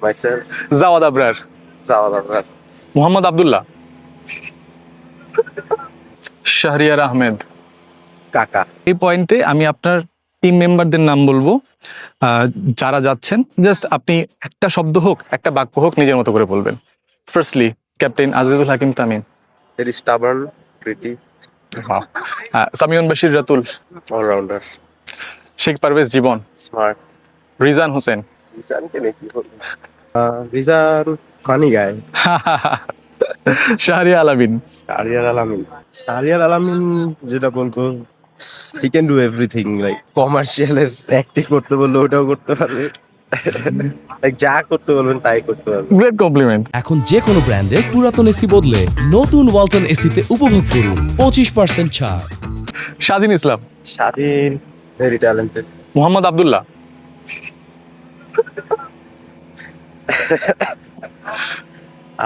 Myself, Zawad Abrar, Zawad Abrar, Mohammad Abdullah, Shahriar Ahmed. Kaka. এই পয়েন্টে আমি আপনার টিম মেম্বারদের নাম বলবো, যারা যাচ্ছেন। জাস্ট আপনি একটা শব্দ হোক, একটা বাক্য হোক, নিজের মতো করে বলবেন। Firstly captain Azizul Hakim Tamim, Very stubborn, pretty, Samiun Bashir Ratul, all-rounder, Sheikh Parvez Jibon, smart. Rizan Hossain, Rizan ke nahi Rizan, funny guy. Shahriar Alamin, Shahriar Alamin. Shahriar Alamin যেটা বলবো, he can do everything. Like commercial এর acting করতে বললে ওটাও করতে পারবে। Like যা করতে বলবেন তাই করতে পারবে। Great compliment. এখন যে কোনো ব্র্যান্ডের পুরাতন এসি বদলে নতুন ওয়ালটন এসিতে উপভোগ করুন 25% ছাড়। স্বাধীন ইসলাম, স্বাধীন, very talented. Mohammad Abdullah,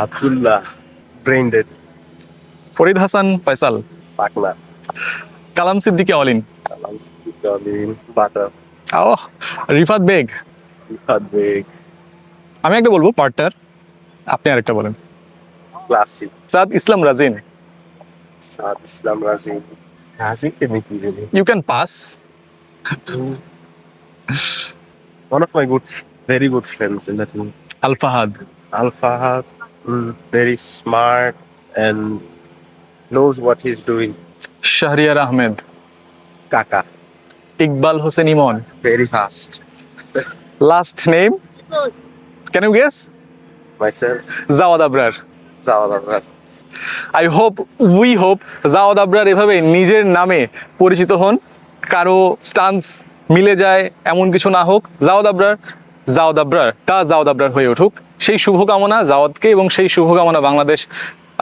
Abdullah, brain dead, Farid Hasan Faisal, পাকনা, কালাম সিদ্দিকী অলিন, সালাম, জলিন, বাটার, ওহ, রিফাত বেগ। ইফাত বেগ, আমি একটা বলবো পার্টনার, আপনি আরেকটা বলেন। ক্লাসিক, সাদ ইসলাম রাজিন। সাদ ইসলাম রাজিম। রাজিমকে দেখি জানি। You can pass. One of my very good friends in the team. Al Fahad, Al Fahad, very smart and knows what he's doing. Shahriar Ahmed, Kaka, Iqbal Hossain Emon. very fast. Last name can you guess? Myself, Zawad Abrar. Zawad Abrar. I hope, we hope Zawad Abrar এভাবে নিজের নামে পরিচিত হন, কারো stance মিলে যায় এমন কিছু না হোক। জাওয়াদ আবরার, জাওয়াদ আবরার তা জাওয়াদ আবরার হয়ে উঠুক, সেই শুভকামনা জাওয়াদকে এবং সেই শুভকামনা বাংলাদেশ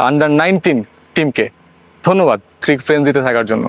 আন্ডার 19 টিমকে। ধন্যবাদ ক্রিক ফ্রেন্ডজিতে থাকার জন্য।